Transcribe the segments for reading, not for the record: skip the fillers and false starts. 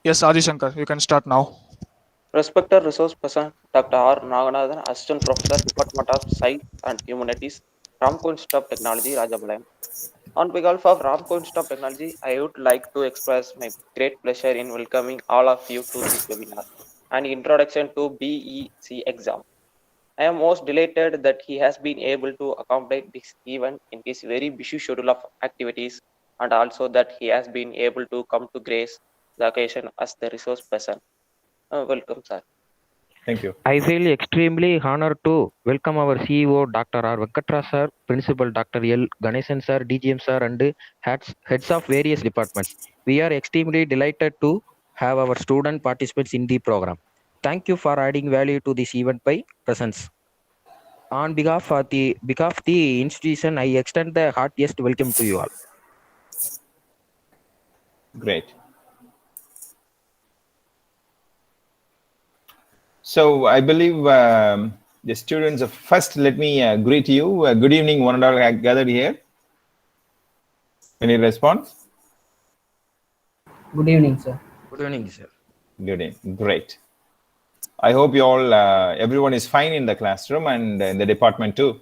Yes, Adi Shankar, you can start now. Respected resource person Dr.R.Naganathan, Assistant Professor, Department of Science and Humanities, Ramco Institute of Technology, Rajapalayam. On behalf of Ramco Institute of Technology, I would like to express my great pleasure in welcoming all of you to this webinar and introduction to BEC exam. I am most delighted that he has been able to accommodate this event in his very busy schedule of activities and also that he has been able to come to grace the occasion as the resource person. Welcome, sir. Thank you. I feel extremely honored to welcome our CEO Dr. R. Venkatra sir, Principal Dr. L. Ganesan sir, DGM sir, and heads of various departments. We are extremely delighted to have our student participants in the program. Thank you for adding value to this event by presence. On behalf of the institution, I extend the heartiest welcome to you all. Great. So I believe the students of first, let me greet you. Good evening, one and all gathered here. Any response? Good evening, sir. Good evening, sir. Good evening. Great. I hope you all, everyone is fine in the classroom and in the department too.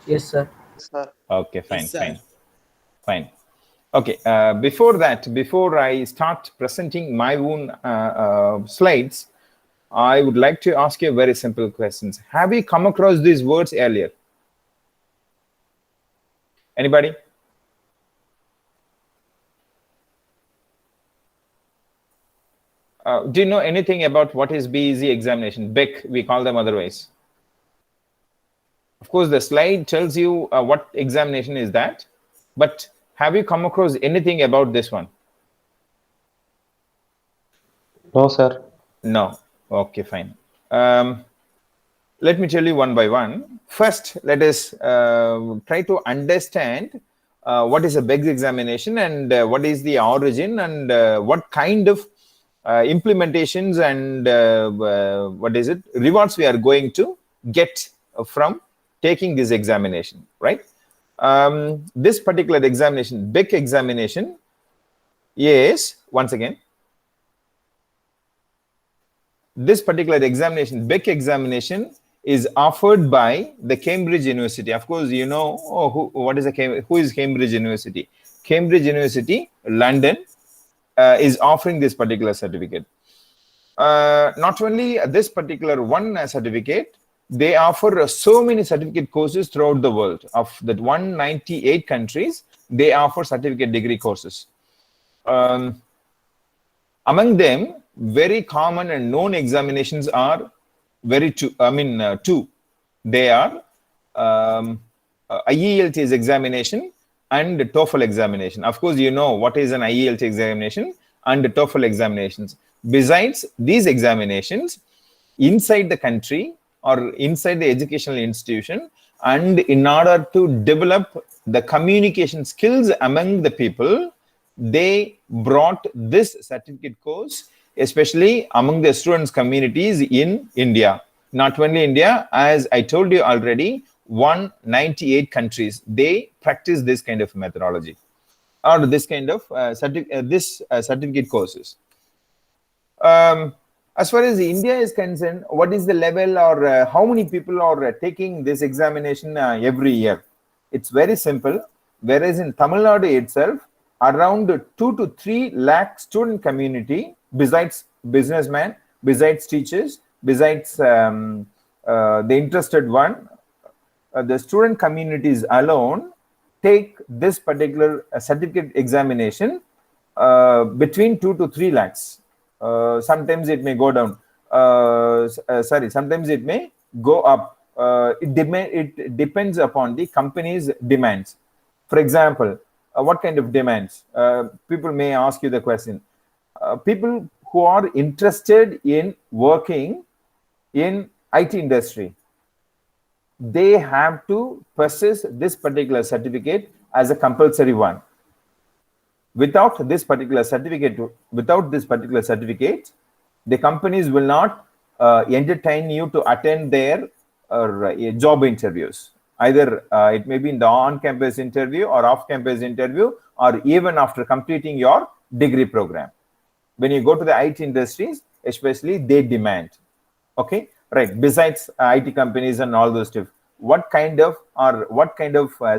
Yes, sir. Sir. Okay, fine, fine. Okay, before I start presenting my own slides, I would like to ask you a very simple questions. Have you come across these words earlier? Anybody? Do you know anything about what is BEC examination? BEC, we call them otherwise. Of course, the slide tells you what examination is that, but have you come across anything about this one? No, sir. No. Okay, fine. Let me tell you one by one. First, let us try to understand what is a BEC examination and what is the origin and what kind of implementations and rewards we are going to get from taking this examination, right? This particular examination, BEC examination, is, once again, this particular examination, BEC examination, is offered by the Cambridge University. Of course, you know who is Cambridge University? Cambridge University, London, is offering this particular certificate. Not only this particular one certificate, they offer so many certificate courses throughout the world. Of that 198 countries, they offer certificate degree courses. Among them, very common and known examinations are two. They are IELTS examination and TOEFL examination. Of course, you know what is an IELTS examination and TOEFL examinations. Besides these examinations, inside the country or inside the educational institution, and in order to develop the communication skills among the people, they brought this certificate course, especially among the students communities in India. Not only India, as I told you already, 198 countries, they practice this kind of methodology or this kind of certificate courses. As far as India is concerned, what is the level or how many people are taking this examination every year? It's very simple. Whereas in Tamil Nadu itself, around 2 to 3 lakh student community, besides businessmen, besides teachers, besides the interested one, the student communities alone take this particular certificate examination between 2 to 3 lakhs. Sometimes it may go down. Sometimes it may go up. It depends upon the company's demands. For example, what kind of demands? People may ask you the question. People who are interested in working in IT industry, they have to possess this particular certificate as a compulsory one. Without this particular certificate, the companies will not entertain you to attend their job interviews. Either it may be in the on-campus interview or off-campus interview, or even after completing your degree program. When you go to the IT industries, especially, they demand. Okay, right. Besides IT companies and all those stuff, what kind of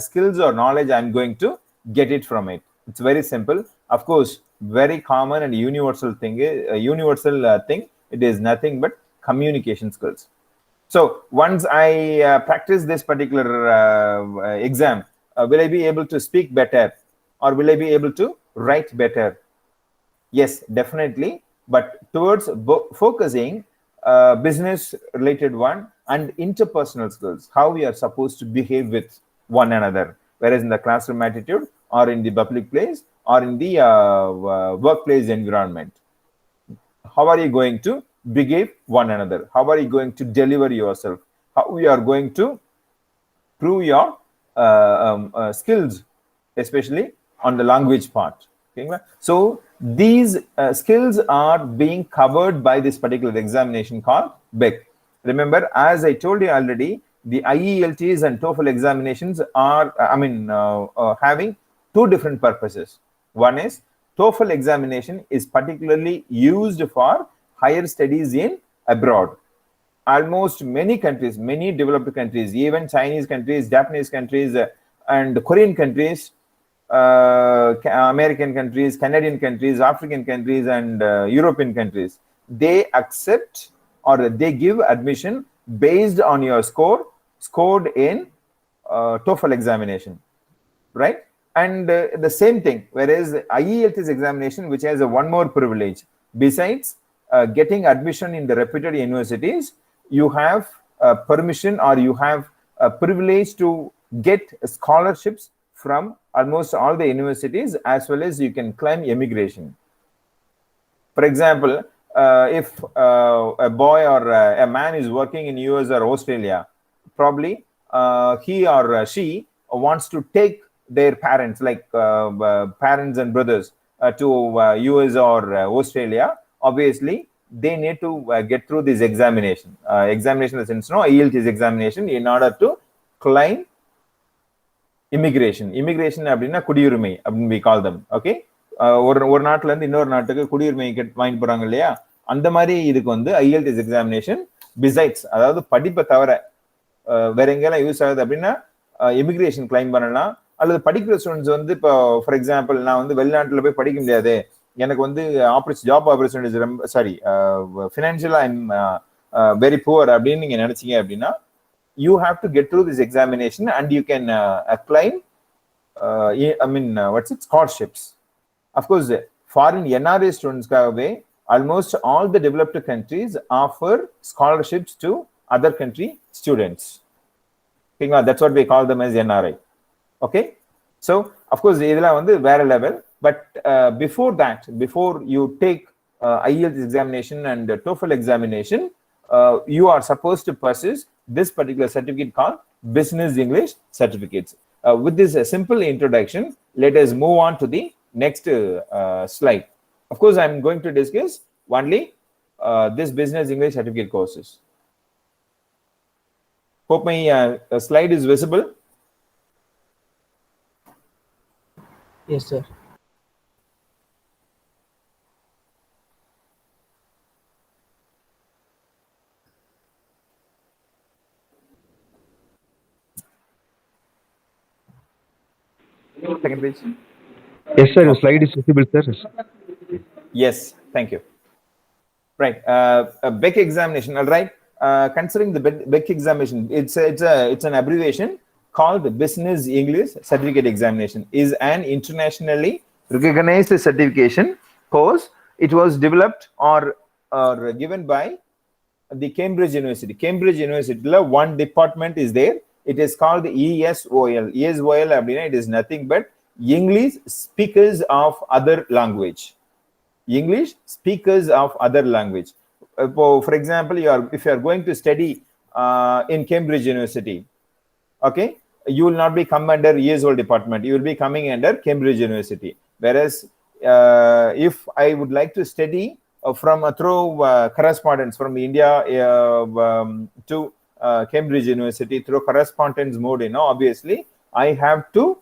skills or knowledge I'm going to get it from it? It's very simple. Of course, very common and universal thing. Thing. It is nothing but communication skills. So once I practice this particular exam, will I be able to speak better, or will I be able to write better? Yes, definitely. But towards focusing business related one and interpersonal skills, how we are supposed to behave with one another, whereas in the classroom attitude, or in the public place, or in the workplace environment, how are you going to behave one another? How are you going to deliver yourself? How we are going to prove your skills, especially on the language part. Okay? So these skills are being covered by this particular examination called BEC. Remember, as I told you already, the IELTS and TOEFL examinations are, having two different purposes. One is TOEFL examination is particularly used for higher studies in abroad. Almost many countries, many developed countries, even Chinese countries, Japanese countries, and Korean countries, American countries, Canadian countries, African countries, and European countries, they accept or they give admission based on your scored in TOEFL examination, right? And the same thing, whereas IELTS examination, which has one more privilege, besides getting admission in the reputed universities, you have permission, or you have a privilege to get scholarships from almost all the universities, as well as you can claim immigration. For example, if a boy or a man is working in US or Australia, probably he or she wants to take their parents, like parents and brothers, to US or Australia. Obviously, they need to get through this examination. Examination in the sense, no, IELTS examination, in order to claim immigration. அப்படின்னா குடியுரிமை அப்படின்னு we call them. Okay, ஒரு நாட்டுல இருந்து இன்னொரு நாட்டுக்கு குடியுரிமை வாங்கி போறாங்க இல்லையா, அந்த மாதிரி இதுக்கு வந்து IELTS எக்ஸாமினேஷன் பிசைட்ஸ், அதாவது படிப்பை தவிர வேற எங்கெல்லாம் யூஸ் ஆகுது அப்படின்னா இமிகிரேஷன் கிளைம் பண்ணலாம். அல்லது படிக்கிற ஸ்டூடெண்ட்ஸ் வந்து இப்போ ஃபார் எக்ஸாம்பிள், நான் வந்து வெளிநாட்டுல போய் படிக்க முடியாது, எனக்கு வந்து ஜாப் ஆப்பர்ச்சுனிட்டிஸ் ரொம்ப ஃபினான்ஷியலா ஐம் வெரி புவர் அப்படின்னு நீங்க நினைச்சீங்க அப்படின்னா, you have to get through this examination and you can claim scholarships. Of course, foreign NRA students almost all the developed countries offer scholarships to other country students. Okay, that's what we call them as NRI. Okay, so of course idella vandu vera level, but before that, before you take IELTS examination and TOEFL examination, you are supposed to possess this particular certificate called Business English certificates. With this simple introduction, let us move on to the next slide. Of course, I'm going to discuss only this Business English certificate courses. Hope my slide is visible. Yes, sir. Second page. Yes, sir. Your slide is visible, sir. Yes, thank you. Right, a BEC examination. All right, considering the BEC examination, it's an abbreviation called Business English Certificate Examination. Is an internationally recognized certification course. It was developed or given by the Cambridge University. Cambridge University, one department is there. It is called ESOL. ESOL, it is nothing but English speakers of other language. English speakers of other language. For example, if you are going to study in Cambridge University, okay, you will not be come under ESOL department. You will be coming under Cambridge University. Whereas if I would like to study through correspondence from India to Cambridge University through correspondence mode, obviously I have to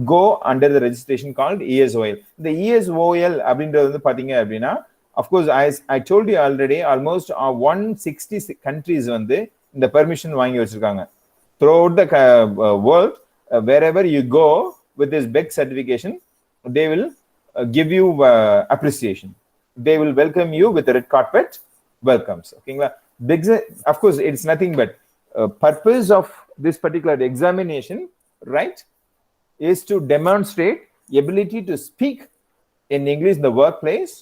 go under the registration called ESOL. The ESOL அப்படின்றது பாத்தீங்க அப்படின்னா, of course, as I told you already, almost 160 countries வந்து இந்த permission வாங்கி வச்சிருக்காங்க. Throughout the world, wherever you go with this BEC certification, they will give you appreciation. They will welcome you with a red carpet welcomes. Okay, of course, it's nothing but purpose of this particular examination, right, is to demonstrate ability to speak in English in the workplace,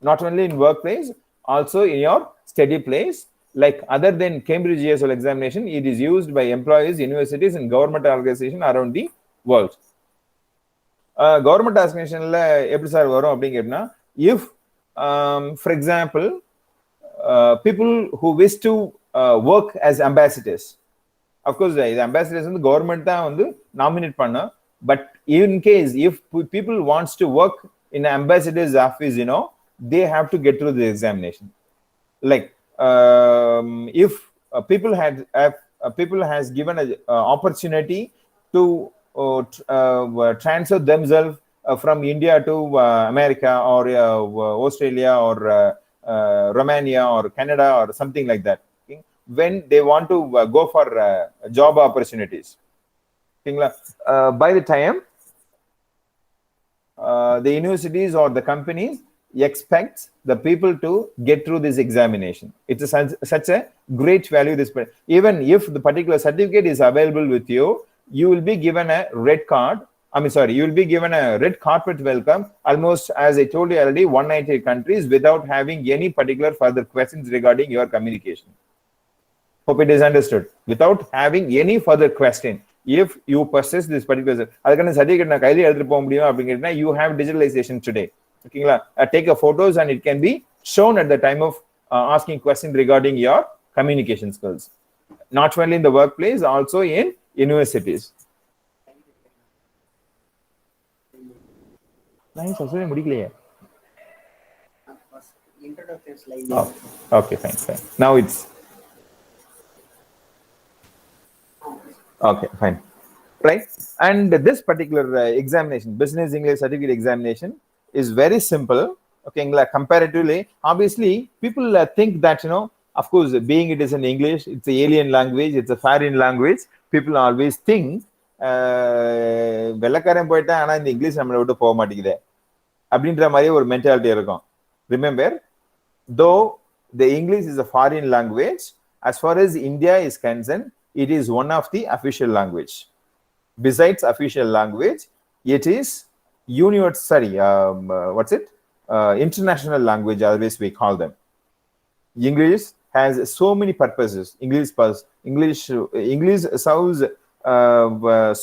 not only in workplace, also in your study place. Like other than Cambridge ESOL examination, it is used by employees, universities, and government organizations around the world. Government organization எப்படி sir வரும் அப்படிங்கன்னா, if for example people who wish to work as ambassadors, of course the ambassadors வந்து government தான் வந்து nominate பண்ண, but in case if people wants to work in an ambassador's office, they have to get through the examination. Like if people has given an opportunity to transfer themselves from India to America or Australia or Romania or Canada or something like that, okay? When they want to go for job opportunities, by the time the universities or the companies expect the people to get through this examination. It's such a great value. Even if the particular certificate is available with you, you will be given a red card. You will be given a red carpet welcome, almost, as I told you already, 198 countries without having any particular further questions regarding your communication. Hope it is understood. Without having any further question, if you possess this particular certificate, you have digitalization today. Okay, take a photos and it can be shown at the time of asking questions regarding your communication skills, not only in the workplace, also in universities. Nice. Okay, fine. Now it's okay, fine, right? And this particular examination, business English certificate examination, is very simple. Okay, comparatively, obviously people think that, of course, being it is in English, it's an alien language, it's a foreign language, people always think வெள்ளக்காரன் போயிட்டா ஆனா இந்த English நம்மளை விட்டு போக மாட்டேங்குது அப்படின்ற மாதிரி ஒரு மென்டாலிட்டி இருக்கும். Remember, though the English is a foreign language, as far as India is concerned, it is one of the official language. Besides official language, it is international language, always we call them. English has so many purposes. English serves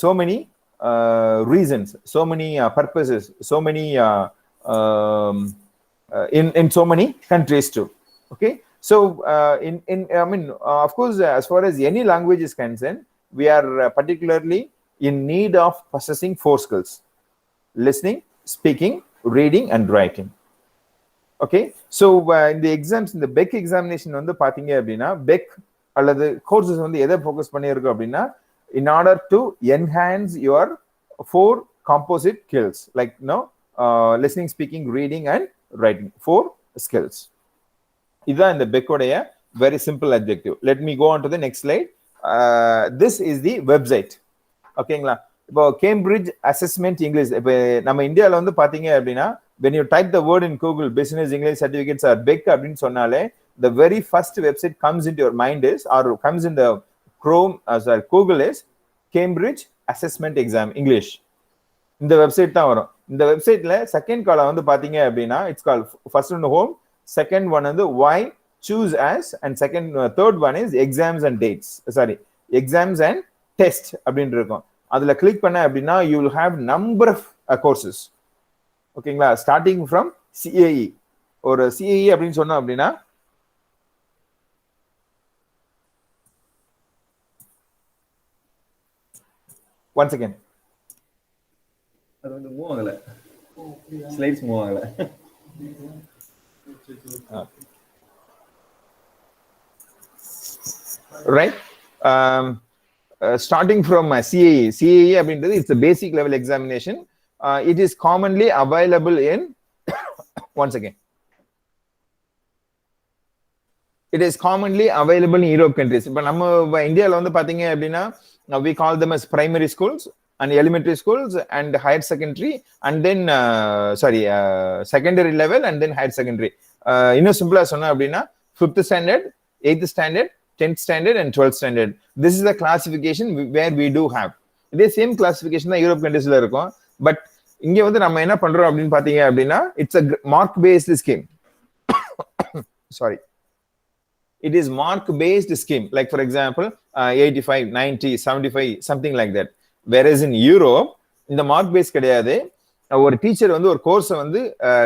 so many reasons, so many purposes, so many in so many countries too. Okay, so of course, as far as any language is concerned, we are particularly in need of possessing 4 skills: listening, speaking, reading, and writing. Okay, so in the exams, in the BEC examination வந்து பாத்தீங்க அப்படின்னா, BEC அல்லது courses வந்து எதை focus பண்ணியிருக்கு அப்படின்னா, in order to enhance your 4 composite skills, like listening, speaking, reading, and writing, 4 skills. Idan in the BEC odeya very simple objective. Let me go on to the next slide. This is the website. ஓகேங்களா, இப்போ Cambridge assessment English, இப்போ நம்ம இந்தியாவில் வந்து பார்த்தீங்க அப்படின்னா, when you type the word in Google, business English certificates or BEC அப்படின்னு சொன்னாலே, the very first website comes into your mind is, or comes in the Google is Cambridge Assessment Exam English. இந்த website தான் வரும். இந்த வெப்சைட்ல second column வந்து பாத்தீங்க அப்படின்னா, it's call first one home, second one வந்து why choose as, and third one is exams and dates, exams and test அப்படின்னு இருக்கும். அதுல கிளிக் பண்ண அப்படின்னா you will have number of courses. ஓகேங்களா, ஸ்டார்டிங் ஃப்ரம் CAE. ஒரு CAE அப்படின்னு சொன்னோம் அப்படின்னா, ஒன் செகண்ட், அது வந்து மூவ் ஆகல, ஸ்லைட்ஸ் மூவ் ஆகல. right? Starting from CAE அப்படின்றது it's a basic level examination. It is commonly available in once again. It is commonly available in Europe countries. But நம்ம இந்தியால வந்து பாத்தீங்க அப்படின்னா we call them as primary schools and elementary schools and higher secondary and then secondary level and then higher secondary. இன்னும் சிம்பிளா சொன்னா அப்படின்னா 5th standard, 8th standard, 10th standard and 12th standard. This is the classification where we do have. இதே same classification தான் Europe கண்ட்ரீஸ்ல இருக்கும். But இங்க வந்து நம்ம என்ன பண்றோம் அப்படின்னு பாத்தீங்க அப்படின்னா it's a mark based scheme. Sorry. It is mark based scheme, like for example 85, 90, 75, something like that. Whereas in Europe இந்த mark based கிடையாது. ஒரு டீச்சர் வந்து ஒரு கோர்ஸை வந்து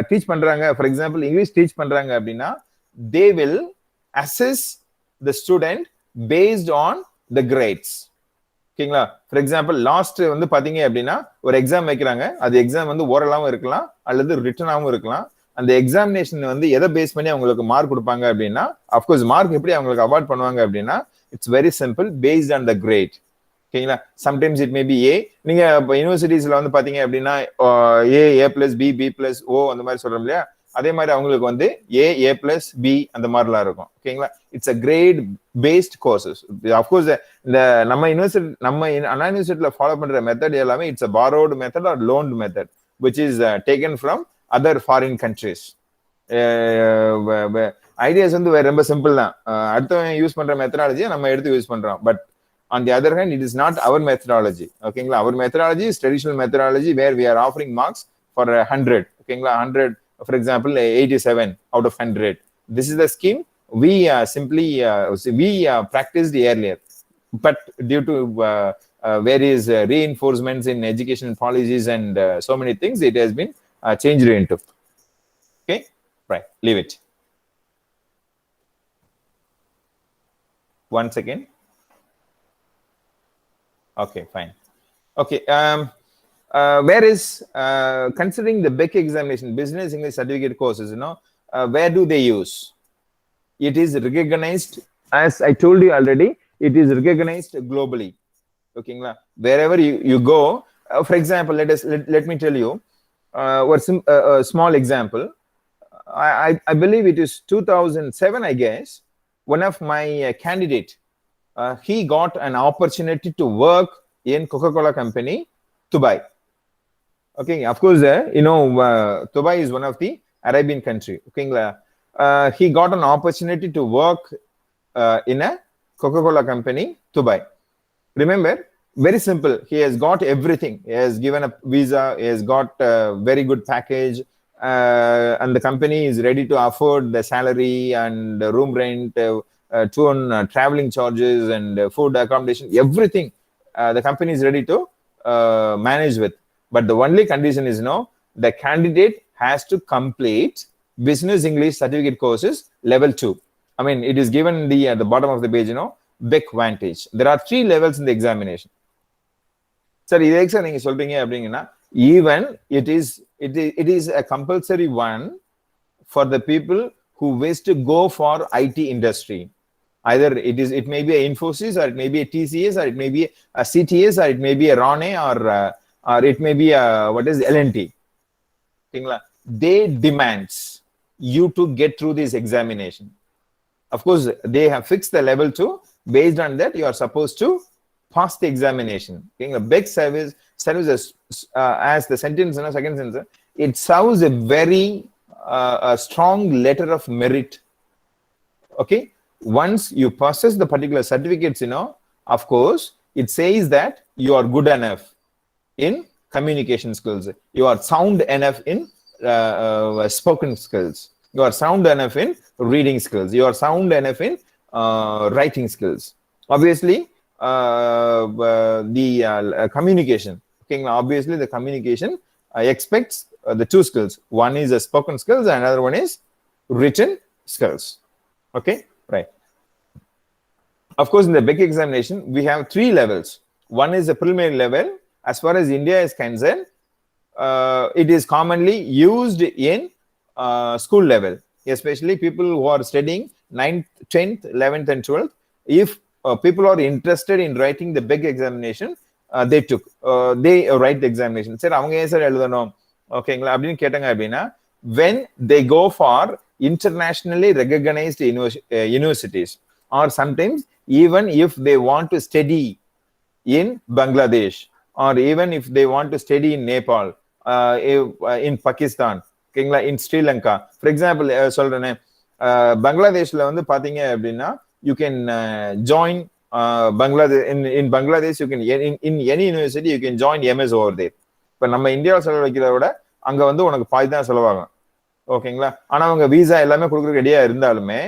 டீச் பண்றாங்க, ஃபார் எக்ஸாம்பிள் இங்கிலீஷ் டீச் பண்றாங்க அப்படின்னா they will assess the student based on the grades. ஓகேங்களா? ஃபார் எக்ஸாம்பிள் லாஸ்ட் வந்து பாத்தீங்க அப்படின்னா ஒரு எக்ஸாம் வைக்கிறாங்க, அது எக்ஸாம் வந்து ஓரலாவும் இருக்கலாம் அல்லது ரிட்டனாவும் இருக்கலாம். அந்த எக்ஸாமினேஷன் வந்து எதை பேஸ் பண்ணி அவங்களுக்கு மார்க் கொடுப்பாங்க அப்படின்னா, அஃப்கோர்ஸ் மார்க் எப்படி அவங்களுக்கு அவார்ட் பண்ணுவாங்க அப்படின்னா it's very simple, based on the grade. ஓகேங்களா? Sometimes it may be A. நீங்க இப்போ யூனிவர்சிட்டிஸ்ல வந்து பாத்தீங்க அப்படின்னா A plus B, B plus O அந்த மாதிரி சொல்றோம் இல்லையா? அதே மாதிரி அவங்களுக்கு வந்து ஏ பிளஸ் பி அந்த மாதிரிலாம் இருக்கும். ஓகேங்களா? It's a grade based courses. Of course இந்த நம்ம யூனிவர்சிட்டி, நம்ம அண்ணா யூனிவர்சிட்டியில ஃபாலோ பண்ற மெத்தட் எல்லாமே it's a borrowed method R loaned method which is taken from other foreign countries. Ideas வந்து ரொம்ப சிம்பிள் தான். அடுத்தவங்க யூஸ் பண்ற மெத்தடாலஜியை நம்ம எடுத்து யூஸ் பண்றோம். But on the other hand, it is not our methodology. Okay, our methodology is traditional methodology where we are offering marks for 100. Okay, 100, for example, 87 out of 100. This is the scheme we simply practiced earlier, but due to various reinforcements in education policies and so many things, it has been changed into. Okay, right, leave it. One second. Okay, fine. Okay, where is considering the BEC examination, business English certificate courses, where do they use? It is recognized, as I told you already, it is recognized globally. Okay, wherever you go, for example, let me tell you a small example. I believe it is 2007, I guess. One of my candidate, he got an opportunity to work in Coca-Cola company, Dubai. Okay, of course, Dubai is one of the Arabian country. Okay, he got an opportunity to work in a Coca-Cola company, Dubai. Remember, very simple. He has got everything. He has given a visa. He has got a very good package, and the company is ready to afford the salary and the room rent. To traveling charges and food accommodation, everything the company is ready to manage with. But the only condition is the candidate has to complete business English certificate courses level 2. I mean, it is given at the bottom of the page, BEC Vantage. There are 3 levels in the examination. Sir, இதே sir நீங்க சொல்றீங்க அப்படிங்கன்னா even it is a compulsory one for the people who wish to go for IT industry. Either it may be a Infosys, or it may be a TCS, or it may be a CTS, or it may be a RONE, or it may be a L&T. They demands you to get through this examination. Of course, they have fixed the level 2. Based on that, you are supposed to pass the examination. A BEC service as the sentence, second sentence, it serves a very a strong letter of merit. Okay. Once you possess the particular certificates, of course, it says that you are good enough in communication skills. You are sound enough in spoken skills. You are sound enough in reading skills. You are sound enough in writing skills. Obviously, the communication. Okay, obviously, the communication expects the 2 skills. One is a spoken skills, and another one is written skills. Okay. Right. Of course, in the BEC examination, we have 3 levels. One is the preliminary level. As far as India is concerned, it is commonly used in school level, especially people who are studying 9th, 10th, 11th, and 12th. If people are interested in writing the big examination, they write the examination. சரி அவங்க ஏன் sir எழுதணும் ஓகேங்களா அப்படின்னு கேட்டாங்க அப்படின்னா when they go for internationally recognized universities, or sometimes even if they want to study in Bangladesh, or even if they want to study in Nepal, in Pakistan, ஓகேங்களா, in Sri Lanka. For example, சொல்றேனே பங்களாதேஷ்ல வந்து பாத்தீங்க அப்படின்னா you can join Bangladesh. In Bangladesh you can in any university you can join MS over there. இப்ப நம்ம இந்தியாவில் செலவு வைக்கிறத விட அங்க வந்து உனக்கு பாதி தான் செலவாகும் ஓகேங்களா. ஆனா அவங்க விசா எல்லாமே கொடுக்குறதுக்கு ரெடியா இருந்தாலுமே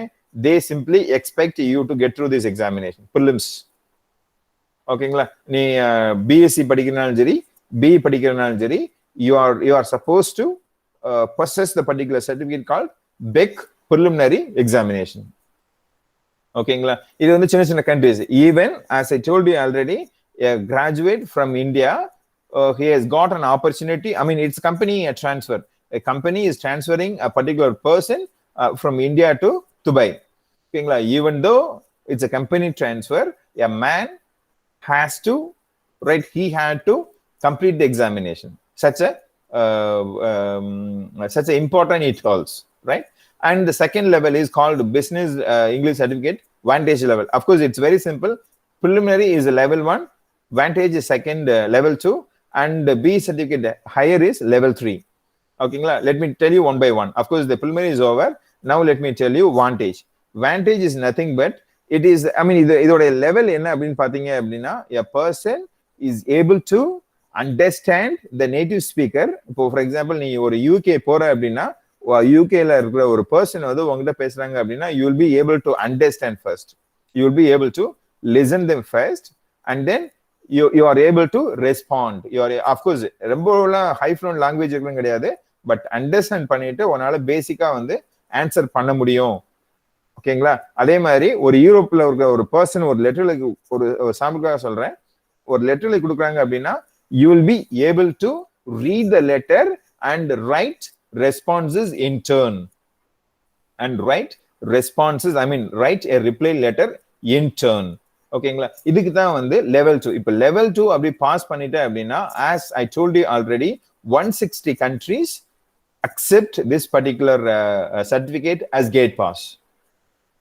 they simply expect you to get through this examination, prelims. ஓகேங்களா, நீ பிஎஸ்சி படிக்கிறனாலும் சரி பிஇ படிக்கிறனாலும் சரி you are supposed to possess the particular certificate called BEC preliminary examination. ஓகேங்களா, இது வந்து சின்ன சின்ன countries. Even as I told you already, a graduate from India, he has got an opportunity. I mean, it's company transfer. A company is transferring a particular person from India to Dubai. ஓகேங்களா, even though it's a company transfer, a man has to, right, he had to complete the examination. Such a important it calls, right? And the second level is called business English certificate vantage level. Of course, it's very simple. Preliminary is level 1, vantage is second, level 2, and the B certificate higher is level 3. Okay, let me tell you one by one. Of course, the preliminary is over. Now let me tell you vantage. Vantage is nothing but it is, I mean, idoda level enna appdin pathinga appadina, a person is able to understand the native speaker. For example, நீ ஒரு UK போற அப்படின்னா யூகேல இருக்கிற ஒரு person வந்து உங்ககிட்ட பேசுறாங்க அப்படின்னா you will be able to understand first, you will be able to listen them first, and then you are able to respond. You are, of course, ரொம்ப ஹை ஃப்ளூயன்ட் லாங்குவேஜ் இருக்கும் கிடையாது, பட் அண்டர்ஸ்டாண்ட் பண்ணிட்டு உன்னால பேசிக்கா வந்து answer பண்ண முடியும். ஓகேங்களா, அதே மாதிரி ஒரு யூரோப்ல இருக்கிற ஒரு பர்சன் ஒரு லெட்டர்ல, ஒரு சாம்பிளுக்காக சொல்றேன், ஒரு லெட்டர்ல கொடுக்குறாங்க அப்படின்னா you will be able to read the letter and write responses in turn, and write responses, I mean write a reply letter in turn. ஓகேங்களா, இதுக்கு தான் வந்து level 2. இப்போ level 2 அப்படி பாஸ் பண்ணிட்டேன் அப்படின்னா, as I told you already, 160 countries accept this particular certificate as gate pass.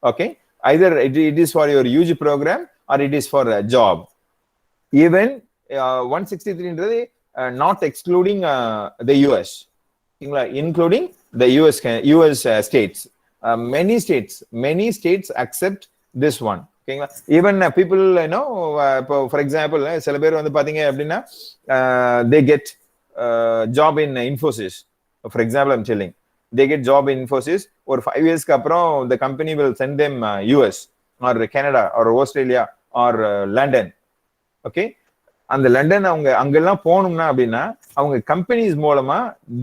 Okay, either it is for your UG program or it is for a job. Even 163 not excluding the US, including the US states. Many states accept this one. Even people, you know, for example, சில பேர் வந்து பாத்தீங்க அப்படின்னா they get job in Infosys. For example, I'm telling, they get job in Infosys. ஒரு 5 yearsக்கு அப்புறம் the company will send them US or Canada or Australia or London. Okay, அந்த London அவங்க அங்கெல்லாம் போகணும்னா அப்படின்னா அவங்க கம்பெனிஸ் மூலமா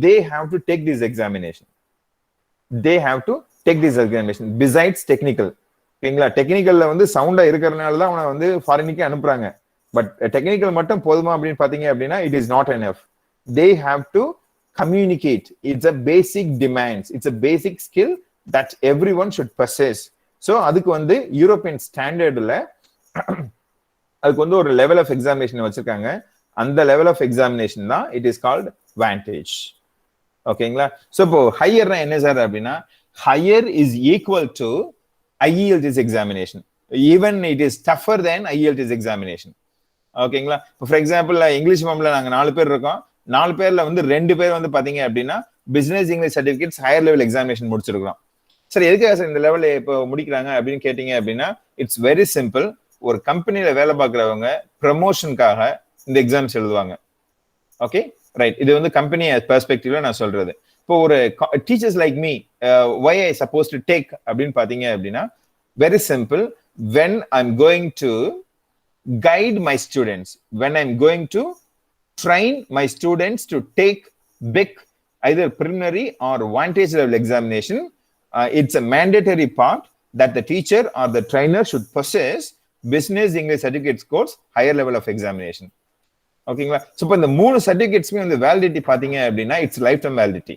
they have to take this examination. Besides technical. ஓகேங்களா, டெக்னிக்கல்ல வந்து சவுண்டா இருக்கிறதுனால தான் அவனை வந்து ஃபாரினுக்கு அனுப்புறாங்க. பட் டெக்னிக்கல் மட்டும் போதுமா அப்படின்னு பாத்தீங்க அப்படின்னா it is not enough. They have to communicate. It's a basic demands. It's a basic skill that everyone should possess. So அதுக்கு வந்து யூரோப்பியன் ஸ்டாண்டர்ட்ல அதுக்கு வந்து ஒரு லெவல் ஆஃப் எக்ஸாமினேஷன் வச்சிருக்காங்க. அந்த லெவல் ஆஃப் எக்ஸாமினேஷன் தான் இட் இஸ் கால்ட் vantage. ஓகேங்களா, ஸோ இப்போ ஹையர்னா என்ன சார் அப்படின்னா, higher is equal to IELTS examination. Even it is tougher than IELTS examination. ஓகேங்களா, இப்போ ஃபார் எக்ஸாம்பிள் இங்கிலீஷ் மேம்ல நாங்கள் 4 பேர் இருக்கோம். 4 பேர்ல வந்து 2 பேர் வந்து பாத்தீங்க அப்படின்னா business English certificates higher level examination முடிச்சிருக்கிறோம். சார் எதுக்காக சார் இந்த லெவலில் இப்போ முடிக்கிறாங்க அப்படின்னு கேட்டீங்க அப்படின்னா, இட்ஸ் வெரி சிம்பிள். ஒரு கம்பெனியில வேலை பார்க்குறவங்க ப்ரமோஷனுக்காக இந்த எக்ஸாம்ஸ் எழுதுவாங்க. ஓகே, ரைட், இது வந்து கம்பெனி பெர்ஸ்பெக்டிவ்ல நான் சொல்றது. இப்போ ஒரு teachers like me why I supposed to take அப்படின்னு பாத்தீங்க அப்படின்னா, very simple. when I'm going to guide my students, when I'm going to train my students to take BEC, either preliminary or vantage level examination, it's a mandatory part that the teacher or the trainer should possess business English certificate course higher level of examination. ஓகேங்களா, so இப்போ இந்த 3 சர்டிஃபிகேட்ஸ்மே வந்து validity பாத்தீங்க அப்படின்னா it's life time validity.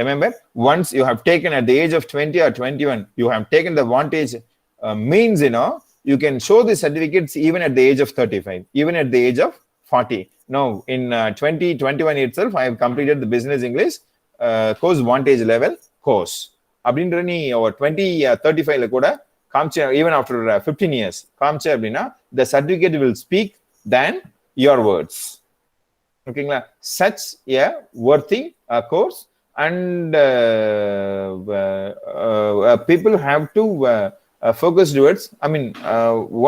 Remember, once you have taken at the age of 20 or 21, you have taken the vantage means, you know, you can show the certificates even at the age of 35, even at the age of 40. Now, in 2021 itself, I have completed the business English course Vantage level course. அப்படின்ற நீ 2035 கூட காமிச்ச, even after 15 years காமிச்ச அப்படின்னா the certificate will speak than your words. ஓகேங்களா? Such a worthy course, and people have to focus towards, I mean,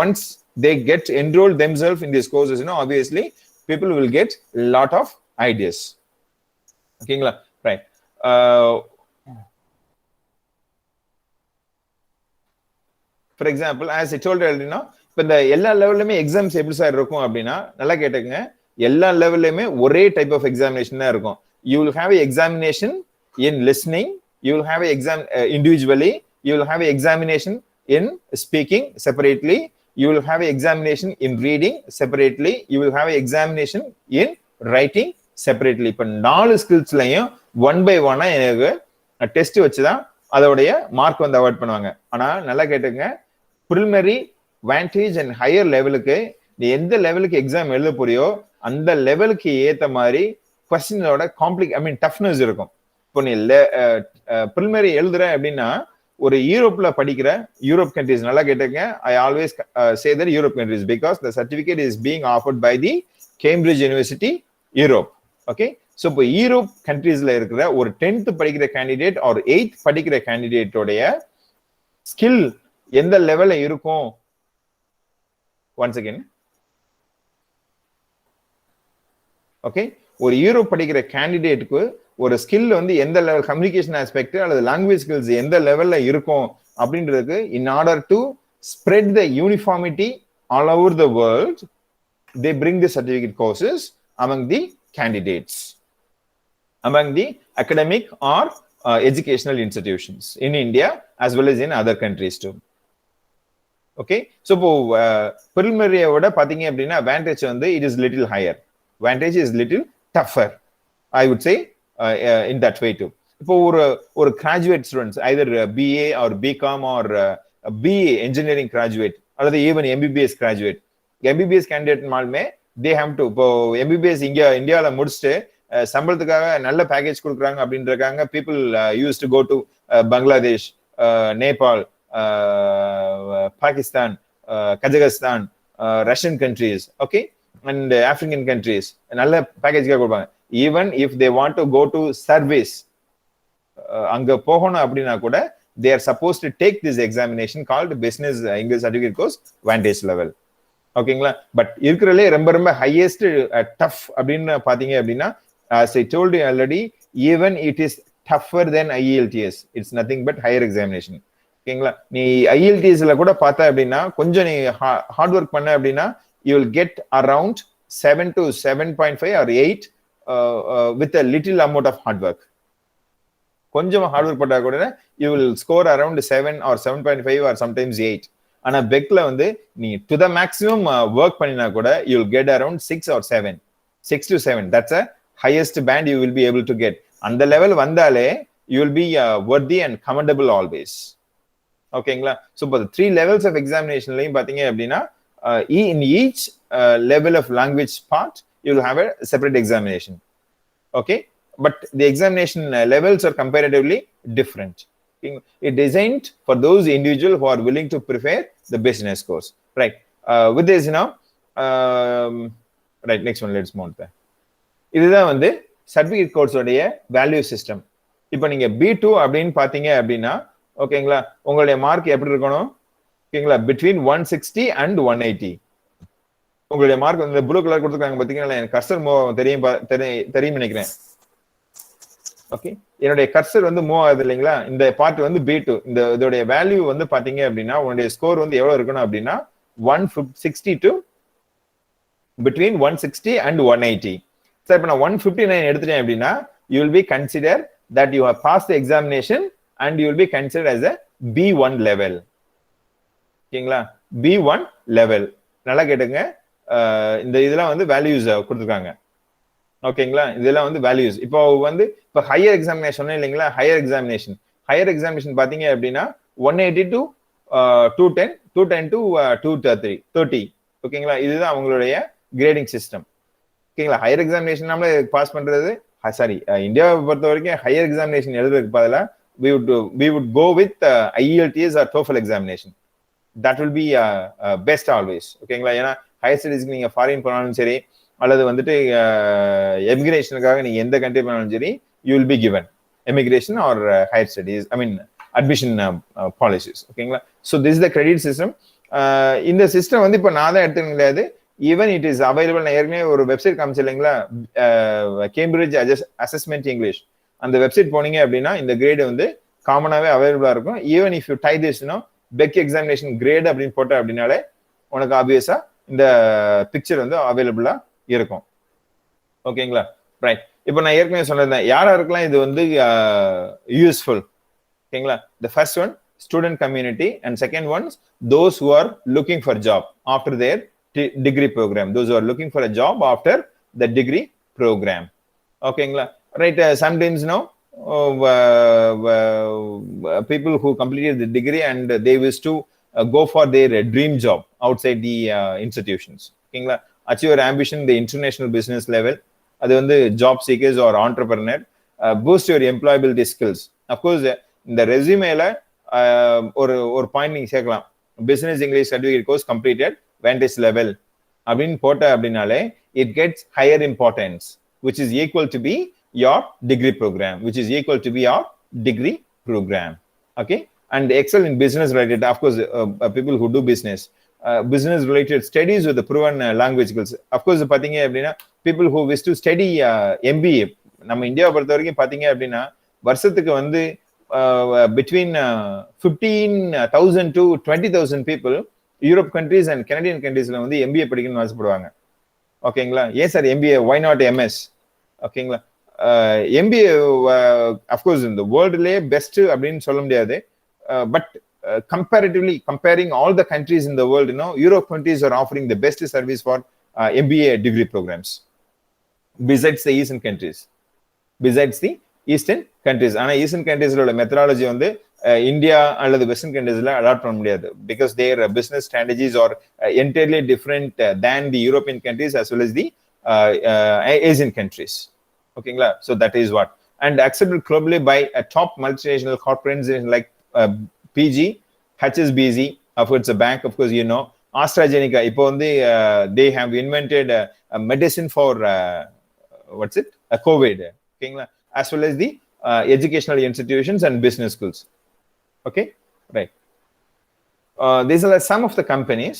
once they get enrolled themselves in these courses, obviously people will get a lot of ideas. ஓகேங்களா? Right. For example, as I told you earlier, இப்போ இந்த எல்லா லெவல்லையுமே exams எப்படி sir இருக்கும் அப்படின்னா, நல்லா கேட்டுங்க, எல்லா லெவல்லையுமே ஒரே டைப் ஆஃப் எக்ஸாமினேஷன் தான் இருக்கும். You will have an examination in listening, you will have an exam individually, you will have an examination in speaking separately, you will have an examination in reading separately, you will have an examination in writing separately. இப்போ 4 ஸ்கில்ஸ்லையும் one by ஒன்னா எனக்கு test வச்சுதான் அதோடைய mark வந்து avoid பண்ணுவாங்க. ஆனா நல்லா கேட்டுங்க, ப்ரிலிமினரி, வாண்டேஜ் அண்ட் ஹையர் லெவலுக்கு நீ எந்த லெவலுக்கு எக்ஸாம் எழுத போறியோ அந்த லெவலுக்கு ஏத்த மாதிரி கொஸ்டினோட டஃப்னஸ் இருக்கும். இப்போ நீ ப்ரிலிமினரி எழுதுற அப்படின்னா, ஒரு யூரோப்ல படிக்கிற யூரோப் கண்ட்ரிஸ், நல்லா கேட்டுங்க, I always say that Europe countries because the certificate is being offered by the Cambridge university Europe. Okay, so இப்போ யூரோப் கண்ட்ரீஸ்ல இருக்கிற ஒரு 10th படிக்கிற கேண்டிடேட் ஆர் 8th படிக்கிற கேண்டிடேட்டோடைய ஸ்கில் எந்த லெவல்ல இருக்கும்? ஒன்ஸ் அகேன், ஓகே, ஒரு யூரோப் படிக்கிற கேண்டிடேட்டுக்கு ஒரு ஸ்கில் வந்து எந்த லெவல், கம்யூனிகேஷன் ஆஸ்பெக்ட் அல்லது லாங்குவேஜ் ஸ்கில்ஸ் எந்த லெவல்ல இருக்கும் அப்படின்றதுக்கு, in order to spread the uniformity all over the world, they bring the certificate courses among the candidates, among the academic or educational institutions in India as well as in other countries too. Okay, so preliminary oda pathinga appadina advantage வந்து it is little higher, advantage is little tougher, I would say, in that way too. இப்போ ஒரு graduate students, either BA or BCom or BA engineering graduate அல்லது even MBBS graduate, MBBS candidate மாலுமே they have to, இப்போ MBBS இந்தியால முடிச்சுட்டு சம்பளத்துக்காக நல்ல package கொடுக்குறாங்க அப்படின்றாங்க. People use to go to Bangladesh, Nepal, Pakistan, Kazakhstan, Russian countries, okay, and African countries நல்ல பேக்கேஜ்க்காக கொடுப்பாங்க. Even if they want to go to service, அங்க போகணும் அப்படின்னா கூட they are supposed to take this examination called business English certificate course vantage level. ஓகேங்களா? But இருக்கிறதுலே ரொம்ப ரொம்ப ஹையஸ்ட் டஃப் அப்படின்னு பாத்தீங்க அப்படின்னா, as I told you already, even it is tougher than IELTS, it's nothing but higher examination. ஓகேங்களா? நீ IELTSல கூட பார்த்தா அப்படின்னா, கொஞ்சம் நீ ஹார்ட் ஒர்க் பண்ண அப்படின்னா, you will get around 7 to 7.5 or 8 with a little amount of hard work. கொஞ்சம் ஹார்ட் ஒர்க் பண்ணா கூட you will score around 7 or 7.5 or sometimes 8. ஆனா பெக்ல வந்து நீ டு த மேக்ஸிமம் ஒர்க் பண்ணினா கூட you will get around 6 or 7, 6 to 7. That's a highest band you will be able to get. அந்த level வந்தாலே you will be worthy and commendable always. ஓகேங்களா? So இப்போ 3 levels of examinationலையும் பார்த்தீங்க அப்படின்னா, in each level of language part you will have a separate examination. Okay, but the examination levels are comparatively different. It designed for those individuals who are willing to prepare the business course, right? With this, right, next one, let's mount that. இதுதான் வந்து certificate course உடைய value system. இப்போ நீங்க B2 அப்படின்னு பாத்தீங்க அப்படின்னா, ஓகேங்களா, உங்களுடைய மார்க் எப்படி இருக்கணும்? ஓகேங்களா, between 160 and 180. உங்களுடைய மார்க் வந்து ப்ளூ கலர் கொடுத்துருக்காங்க பாத்தீங்களா, எனக்கு கர்சர் தெரியும் நினைக்கிறேன். ஓகே, என்னுடைய கர்சர் வந்து மூவ் ஆகுது இல்லைங்களா, இந்த பார்ட் வந்து B2. இதோடைய வேல்யூ வந்து பாத்தீங்க அப்படின்னா, உங்களுடைய ஸ்கோர் வந்து எவ்வளவு இருக்கணும் அப்படின்னா 160 to between 160 and 180. சார் இப்போ நான் 159 எடுத்துட்டேன் அப்படின்னா, you will be considered that you have passed the examination and you will be considered as a B1 level. ஓகேங்களா, B1 level. நல்லா கேட்டுங்க, இந்த இதெல்லாம் வந்து வேல்யூஸ் கொடுத்துருக்காங்க. ஓகேங்களா, இதெல்லாம் வந்து வேல்யூஸ். இப்போ வந்து இப்போ ஹையர் எக்ஸாமினேஷன் இல்லைங்களா, ஹையர் எக்ஸாமினேஷன் பாத்தீங்க அப்படின்னா 180 to 210 to 230. ஓகேங்களா, இதுதான் அவங்களுடைய கிரேடிங் சிஸ்டம். ஓகேங்களா, ஹையர் எக்ஸாமினேஷன் நம்மள பாஸ் பண்றது, சாரி, இந்தியாவை பொறுத்த வரைக்கும் ஹையர் எக்ஸாமினேஷன் எழுதுறதுக்கு பதிலாக we would go with IELTS or TOEFL examination. That will be best always. ஓகேங்களா, ஏன்னா ஹையர் ஸ்டடீஸ்க்கு நீங்க ஃபாரின் போனாலும் சரி, அல்லது வந்துட்டு எமிகிரேஷனுக்காக நீங்க எந்த கண்ட்ரி போனாலும் சரி, you will be given immigration or higher studies, I mean admission policies. ஓகேங்களா, so this is the credit system. இந்த சிஸ்டம் வந்து இப்போ நான் தான் எடுத்துக்க கிடையாது, ஈவன் இட் இஸ் அவைலபிள். நான் ஏற்கனவே ஒரு வெப்சைட் காமிச்சு இல்லைங்களா, கேம்பிரிட்ஜ் அசஸ்மெண்ட் இங்கிலீஷ், அந்த வெப்சைட் போனீங்க அப்படின்னா இந்த கிரேடு வந்து காமனாகவே அவைலபிளா இருக்கும். ஈவன் இஃப் யூ டை திஸ்னா பெக் எக்ஸாமினேஷன் கிரேட் அப்படின்னு போட்ட அப்படின்னாலே உனக்கு ஆப்வியஸா இந்த பிக்சர் வந்து அவைலபிளா இருக்கும். ஓகேங்களா, ரைட். இப்போ நான் ஏற்கனவே சொன்னேன் யாருக்கெல்லாம் இது வந்து யூஸ்ஃபுல். ஓகேங்களா, the first one student community, and second ones those who are looking for job after their degree program, those who are looking for a job after the degree program. Okay, right. Sometimes people who completed the degree and they wish to go for their dream job outside the institutions. Okay, achieve your ambition the international business level, adu vandu job seekers or entrepreneur, boost your employability skills. Of course in the resume la ஒரு point நீங்க சேர்க்கலாம், business English certificate course completed vantage level அப்படின்னு போட்ட அப்படின்னாலே it gets higher importance, which is equal to be your degree program, which is equal to be your degree program. Okay, and excel in business related, of course people who do business related studies with the proven language skills. Of course பாத்தீங்க அப்படின்னா people who wish to study MBA, நம்ம இந்தியாவை பொறுத்த வரைக்கும் பாத்தீங்க அப்படின்னா வருஷத்துக்கு வந்து between 15,000 to 20,000 people Europe countries and Canadian கண்ட்ரீஸ்ல வந்து MBA படிக்கணும்னு ஆசைப்படுவாங்க. ஓகேங்களா, ஏன் சார் MBA, why not MS? ஓகேங்களா, MBA அஃப்கோர்ஸ் இந்த வேர்ல்டுலேயே பெஸ்ட் அப்படின்னு சொல்ல முடியாது, but comparatively comparing all the countries in the world, Europe countries are offering the best service for MBA degree programs besides the Eastern countries. ஆனா eastern கண்ட்ரீஸ்ல methodology வந்து India அல்லது வெஸ்டர்ன் கண்ட்ரீஸ்ல அடாப்ட் பண்ண முடியாது, because their business strategies are entirely different than the European countries as well as the Asian countries. ஓகேங்களா, so that is what, and accepted globally by a top multinational corporations like PG, HSBC, of course a bank, of course AstraZeneca. இப்போ வந்து they have invented a medicine for what's it, a COVID. ஓகேங்களா, as well as the educational institutions and business schools. Okay, right. These are some of the companies.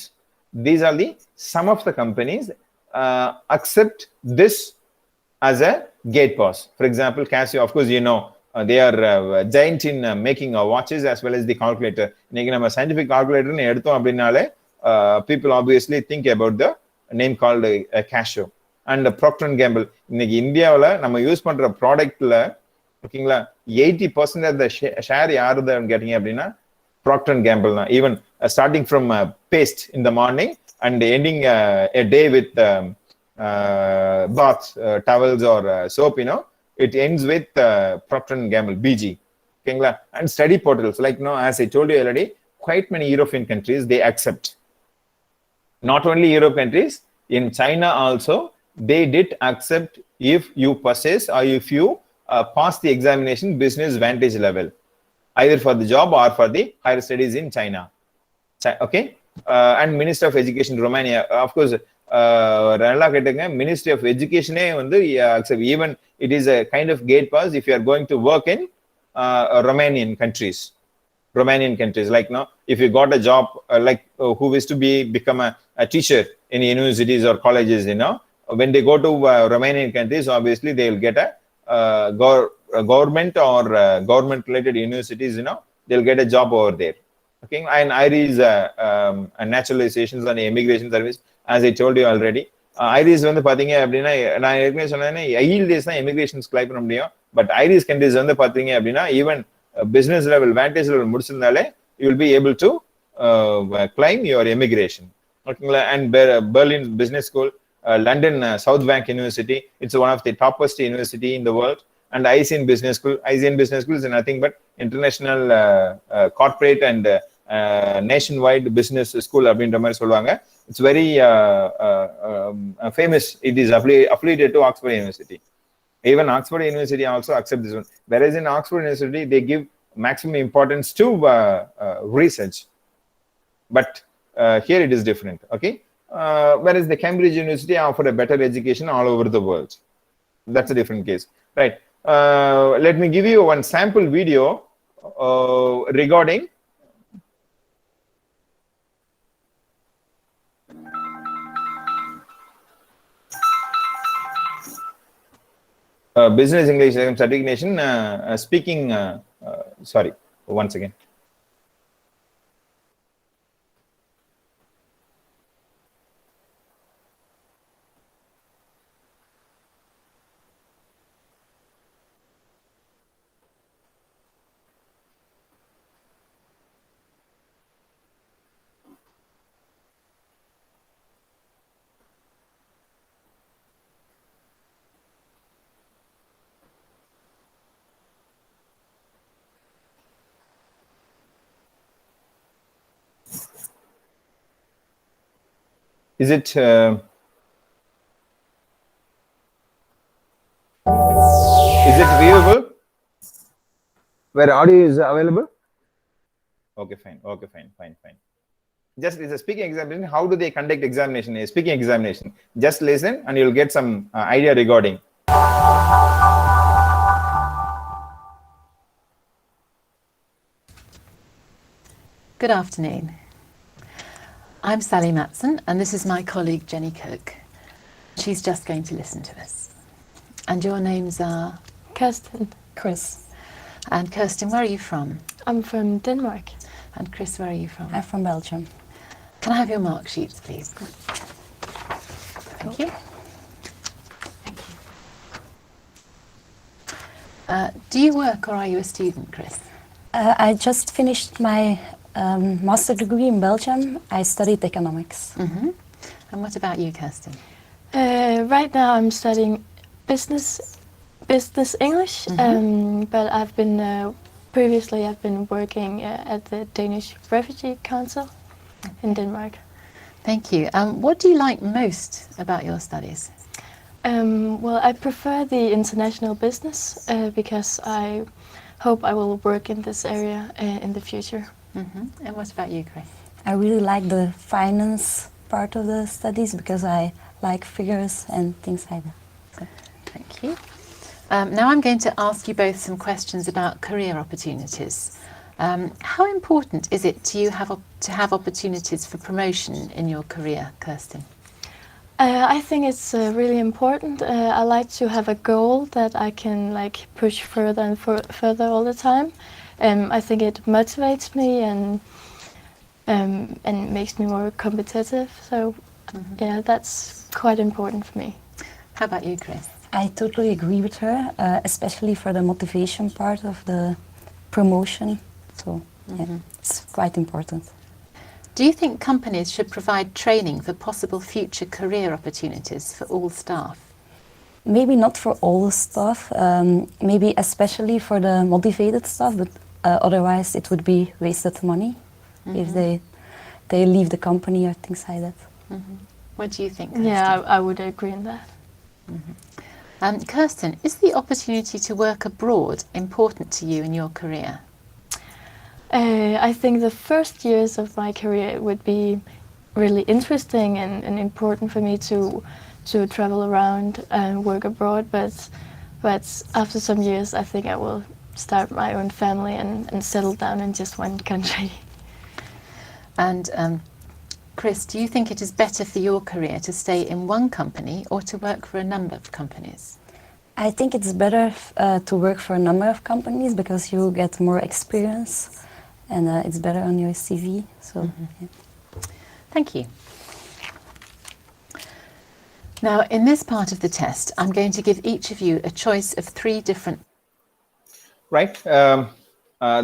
Accept this as a gate pass. For example, Casio, of course they are giant in making watches as well as the calculator. இன்னைக்கு நம்ம scientific calculator னு எடுத்தோம் அப்படினாலே people obviously think about the name called Casio. And Procter & Gamble, இன்னைக்கு இந்தியாவில் நம்ம use பண்ற ப்ராடக்ட்ல ஓகேங்களா 80% of the share யாருதான் கேட்டீங்க அப்படின்னா Procter & Gamble தான். Even starting from paste in the morning and ending a day with bath towels or soap, it ends with Procter & Gamble, BG. ஓகேங்களா, and study portals like as I told you already, quite many European countries they accept. Not only Europe countries, in China also they did accept if you possess or if you pass the examination business vantage level, either for the job or for the higher studies in China. Okay, and Minister of Education Romania, of course நல்லா கேட்டுங்க, Ministry of Education வந்து accept, even it is a kind of gate pass if you are going to work in Romanian countries, like if you got a job like who wish to become a teacher in universities or colleges, when they go to Romanian countries, obviously they will get a government or government related universities, they'll get a job over there. Okay, and IRIS naturalizations and immigration service, as I told you already. IRIS வந்து பாத்தீங்க அப்படின்னா நான் ஏற்கனவே சொன்னேன் IELTS தான் immigrations apply பண்ண முடியும், but IRIS countries வந்து பாத்தீங்க அப்படின்னா even business level vantage level முடிச்சிருந்தாலே you will be able to claim your immigration. ஓகேங்களா, and Berlin Business School, London South Bank University, it's one of the topest university in the world, and ICN Business School is nothing but international corporate and nationwide business school அப்படின்ற மாதிரி சொல்லுவாங்க. It's very famous. It is affiliated to Oxford University. Even Oxford University also accept this one. Whereas in Oxford University, they give maximum importance to research. But here it is different, okay? Whereas the Cambridge University offer a better education all over the world. That's a different case, right? Let me give you one sample video regarding business English certification speaking. Sorry, once again. Is it viewable? Where audio is available? Okay, fine. Okay, fine. Just it's a speaking examination. How do they conduct examination? A speaking examination. Just listen and you'll get some idea regarding. Good afternoon. I'm Sally Matson, and this is my colleague Jenny Cook. She's just going to listen to us. And your names are? Kirsten. Chris. And Kirsten, where are you from? I'm from Denmark. And Chris, where are you from? I'm from Belgium. Can I have your mark sheets, please? Thank you. Thank you. Do you work or are you a student, Chris? I just finished my master degree in Belgium. I studied economics. Mm-hmm. And what about you, Kirsten? Right now I'm studying business English, but I've been previously I've been working at the Danish Refugee Council in Denmark. Thank you. What do you like most about your studies? Well, I prefer the international business because I hope I will work in this area in the future. Mm-hmm. And what about you, Chris? I really like the finance part of the studies because I like figures and things like that. So. Thank you. Now I'm going to ask you both some questions about career opportunities. How important is it to you to have opportunities for promotion in your career, Kirsten? I think it's really important. I like to have a goal that I can push further and further all the time. I think it motivates me and makes me more competitive. So yeah, that's quite important for me. How about you, Chris? I totally agree with her, especially for the motivation part of the promotion. So yeah, it's quite important. Do you think companies should provide training for possible future career opportunities for all staff? Maybe not for all the staff, maybe especially for the motivated staff, but otherwise it would be wasted money if they leave the company or things like that. What do you think, Kirsten? Yeah, I would agree in that. Kirsten, is the opportunity to work abroad important to you in your career? I think the first years of my career would be really interesting and important for me to travel around and work abroad, but after some years I think I will start my own family and settle down in just one country. And Chris, do you think it is better for your career to stay in one company or to work for a number of companies? I think it's better to work for a number of companies because you get more experience and it's better on your CV. So, yeah. Thank you. Now, in this part of the test, I'm going to give each of you a choice of 3 different... Right.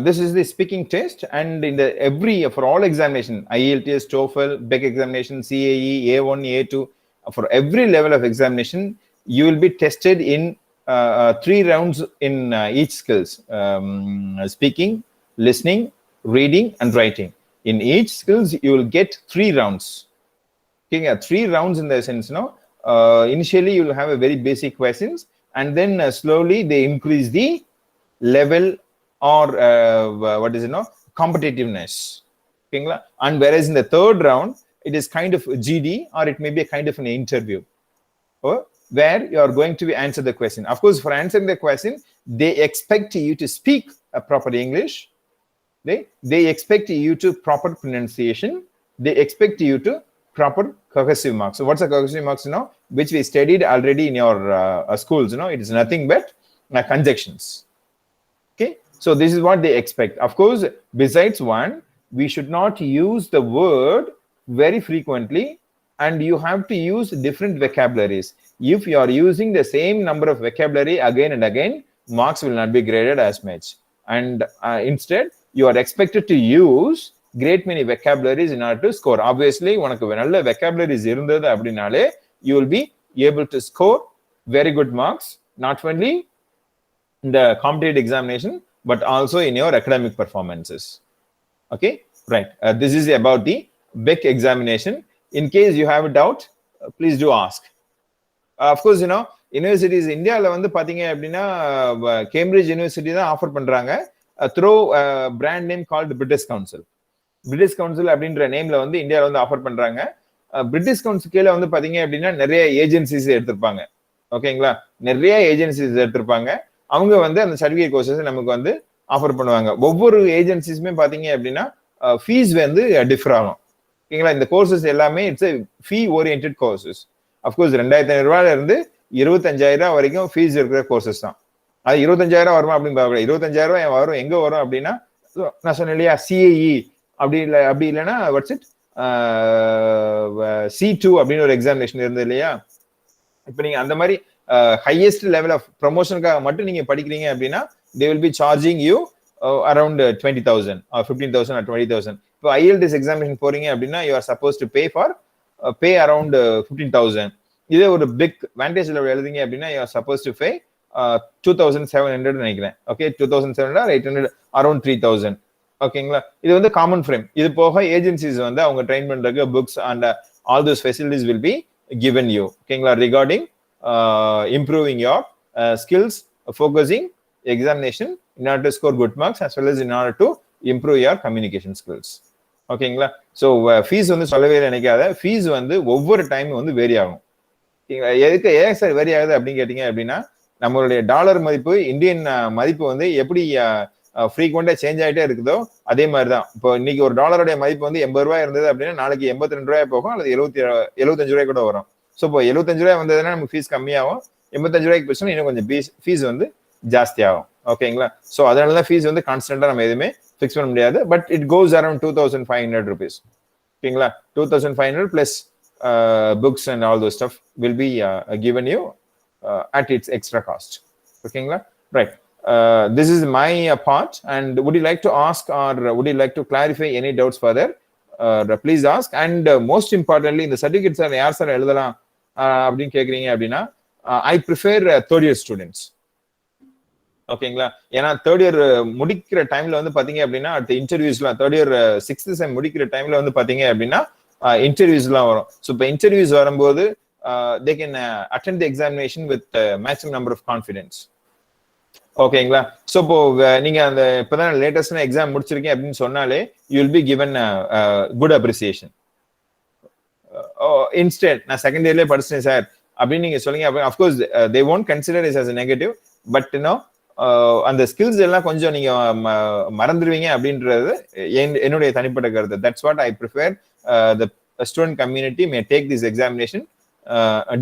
This is the speaking test, and in for all examination, IELTS, TOEFL, BEC examination, CAE, A1, A2, for every level of examination, you will be tested in 3 rounds in each skills: speaking, listening, reading, and writing. In each skills, you will get 3 rounds. Okay, 3 rounds in the sense, initially you will have a very basic questions, and then slowly they increase the level or what is competitiveness. Okay, and whereas in the 3rd round, it is kind of GD, or it may be a kind of an interview, where you are going to answer the question. Of course, for answering the question, they expect you to speak a proper English. They expect you to proper pronunciation. They expect you to proper cohesive marks. So what's a cohesive marks, which we studied already in your schools, it is nothing but conjunctions. Okay, so this is what they expect. Of course, besides one, we should not use the word very frequently, and you have to use different vocabularies. If you are using the same number of vocabulary again and again, marks will not be graded as much. And instead, you are expected to use great many vocabularies in order to score. Obviously, உனக்கு நல்ல vocabularies இருந்தது அப்படினாலே, you will be able to score very good marks, not only in the competitive examination, but also in your academic performances. Okay, right. This is about the BEC examination. In case you have a doubt, please do ask. Of course, universities இந்தியாவில் வந்து பார்த்தீங்க அப்படின்னா Cambridge university தான் offer பண்றாங்க through brand name called British council. British council அப்படின்ற நேம்ல வந்து இந்தியாவில் வந்து ஆஃபர் பண்றாங்க. பிரிட்டிஷ் கவுன்சில் கீழே வந்து பார்த்தீங்க அப்படின்னா நிறைய ஏஜென்சிஸ் எடுத்திருப்பாங்க. ஓகேங்களா, நிறைய ஏஜென்சிஸ் எடுத்திருப்பாங்க. அவங்க வந்து அந்த சர்டிஃபிகேட் கோர்சஸ் நமக்கு வந்து ஆஃபர் பண்ணுவாங்க. ஒவ்வொரு ஏஜென்சிஸுமே பார்த்தீங்க அப்படின்னா ஃபீஸ் வந்து டிஃபர் ஆகும். ஓகேங்களா, இந்த கோர்சஸ் எல்லாமே it's fee oriented courses. Of course 2500 ரூபாயில இருந்து 25,000 வரைக்கும் ஃபீஸ் இருக்கிற கோர்சஸ் தான். அது 25,000 வருமா அப்படின்னு பார்க்கல. 25,000 ரூபாய் வரும். எங்க வரும் அப்படின்னா, நான் சொன்னேன் இல்லையா, சிஏஇ அப்படி இல்லைன்னா வாட்ஸ் இட் C2 அப்படின்னு ஒரு எக்ஸாமினேஷன் இருந்தது இல்லையா. இப்போ நீங்க அந்த மாதிரி ஹையஸ்ட் லெவல் ஆஃப் ப்ரொமோஷனுக்காக மட்டும் நீங்க படிக்கிறீங்க அப்படின்னா, they will be charging you around 20,000 or 15,000 or 20,000. இப்போ IELTS எக்ஸாமினேஷன் போறீங்க அப்படின்னா, you are supposed to pay around 15,000. இதே ஒரு பிக் வாண்டேஜ் லெவல் எழுதிங்க அப்படின்னா, you are supposed to pay 2,700 நினைக்கிறேன். Okay, 2,700 or 800, around 3,000. ஓகேங்களா, இது வந்து காமன் ஃப்ரேம். இது போக ஏஜென்சிஸ் வந்து அவங்க ட்ரெயின் பண்றதுக்கு books and all those facilities will be given you. ஓகேங்களா, regarding improving your skills, focusing examination in order to score good marks as well as in order to improve your communication skills. ஓகேங்களா, so fees வந்து சொல்லவே நினைக்காத. Fees வந்து ஒவ்வொரு time வந்து vary ஆகும். ஏன் சார் வேரி ஆகுது அப்படின்னு கேட்டீங்க அப்படின்னா, நம்மளுடைய டாலர் மதிப்பு இந்தியன் மதிப்பு வந்து எப்படி ஃப்ரீக்வெண்டா சேஞ்ச் ஆகிட்டே இருக்குதோ அதே மாதிரி தான். இப்போ இன்னைக்கு ஒரு டாலருடைய மதிப்பு வந்து 80 ரூபாய் இருந்தது அப்படின்னா, நாளைக்கு 82 ரூபாய் போகும், அல்லது 75 ரூபாய் கூட வரும். ஸோ இப்போ 75 ரூபாய் வந்ததுன்னா நமக்கு ஃபீஸ் கம்மியாகும். 85 ரூபாய்க்கு போச்சுன்னா இன்னும் கொஞ்சம் ஃபீஸ் வந்து ஜாஸ்தி ஆகும். ஓகேங்களா, ஸோ அதனால தான் ஃபீஸ் வந்து கான்ஸ்டன்டா நம்ம எதுவுமே ஃபிக்ஸ் பண்ண முடியாது. But it goes around 2,500 rupees. ஓகேங்களா, 2,500 plus books and all those stuff will be given you at its extra cost. ஓகேங்களா, right. This is my part, and would you like to ask or would you like to clarify any doubts further? Please ask. And most importantly, இந்த certificates யார் sir எழுதலாம் அப்படின்னு கேட்குறீங்க அப்படின்னா, I prefer third year students. ஓகேங்களா, ஏன்னா third year முடிக்கிற டைம்ல வந்து பாத்தீங்க அப்படின்னா அடுத்த இன்டர்வியூஸ்லாம் தேர்ட் இயர் 6th செம் முடிக்கிற டைம்ல வந்து பாத்தீங்க அப்படின்னா இன்டர்வியூஸ்லாம் வரும். ஸோ இப்போ இன்டர்வியூஸ் வரும்போது they can attend the examination with maximum number of confidence. ஓகேங்களா, ஸோ இப்போ நீங்க அந்த இப்போதான் லேட்டஸ்டான எக்ஸாம் முடிச்சிருக்கீங்க அப்படின்னு சொன்னாலே you will be given good appreciation. Instead நான் செகண்ட் இயர்லேயே படிச்சிட்டேன் சார் அப்படின்னு நீங்க சொல்லுங்க. Of course they won't consider it as a negative, but அந்த ஸ்கில்ஸ் எல்லாம் கொஞ்சம் நீங்க மறந்துடுவீங்க அப்படின்றது என்னுடைய தனிப்பட்ட கருத்து. That's what I prefer the student community may take this examination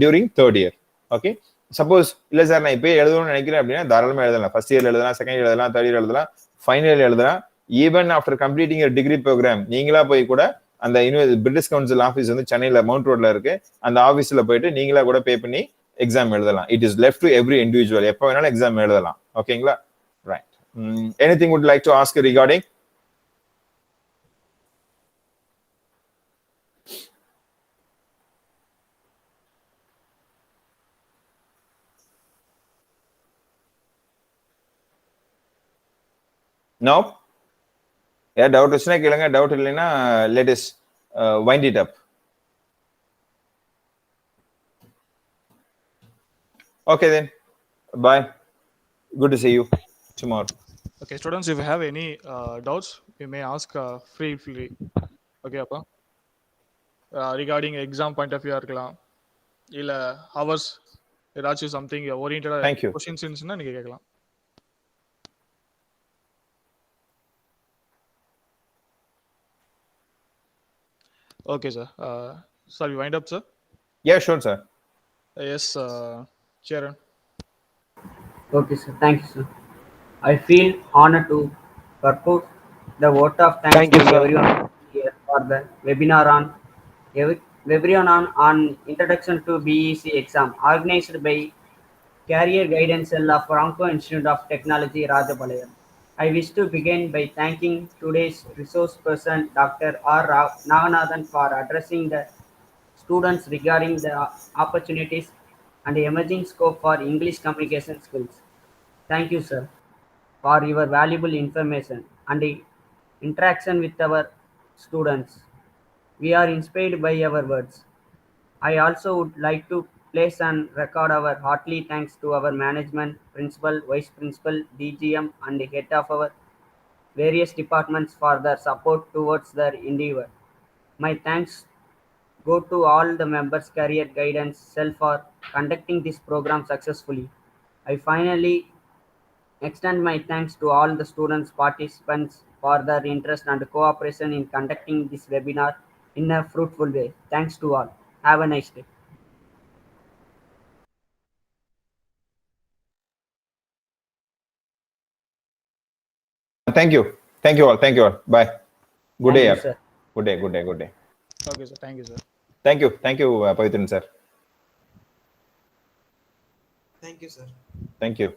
during third year. Okay, suppose இல்லை சார் நான் இப்போ எழுதணும்னு நினைக்கிறேன் அப்படின்னா தாராளமாக எழுதலாம். ஃபர்ஸ்ட் இயர் எழுதலாம், செகண்ட் இயர் எழுதலாம், தேர்ட் இயர் எழுதலாம், ஃபைனல் இயர் எழுதலாம். Even after completing your degree program நீங்களா போய் கூட அந்த பிரிட்டிஷ் கவுன்சில் ஆஃபீஸ் வந்து சென்னையில் மவுண்ட் ரோட்ல இருக்கு, அந்த ஆஃபீஸில் போயிட்டு நீங்களா கூட பே பண்ணி எக்ஸாம் எழுதலாம். It is left to every individual, எப்போ வேணாலும் எக்ஸாம் எழுதலாம். ஓகேங்களா, right. Anything would like to ask regarding? No? Yeah, doubt is like doubt let us wind it up. Okay then. Bye. Good to see you tomorrow. Okay, students, if you have any doubts, you may ask free. Okay, appa. Regarding exam point of view இருக்கலாம் இல்ல hours ஏதாச்சும் something oriented Thank you. questions இருந்துச்சுன்னா நீங்க கேட்கலாம். Okay, sir. Shall we wind up, sir? Yeah, sure, sir. Yes, Charan. Okay, sir. Thank you, sir. I feel honored to purport the vote of thanks Thank you, to sir. everyone here for the webinar on Introduction to BEC exam organized by Career Guidance Cell of Ramco Institute of Technology, Rajapalayam. I wish to begin by thanking today's resource person, Dr.R.Naganathan, for addressing the students regarding the opportunities and the emerging scope for English communication skills. Thank you, sir, for your valuable information and the interaction with our students. We are inspired by your words. I also would like to place and record our heartily thanks to our management, principal, vice principal, DGM, and the head of our various departments for their support towards their endeavor. My thanks go to all the members career guidance cell for conducting this program successfully. I finally extend my thanks to all the students participants for their interest and cooperation in conducting this webinar in a fruitful way. Thanks to all. Have a nice day. Thank you. Thank you all. Thank you all. Bye. Good Thank day, you, yeah. sir. Good day. Good day. Good day. Okay, sir. Thank you, sir. Thank you. Thank you, Pavitran sir. Thank you, sir. Thank you.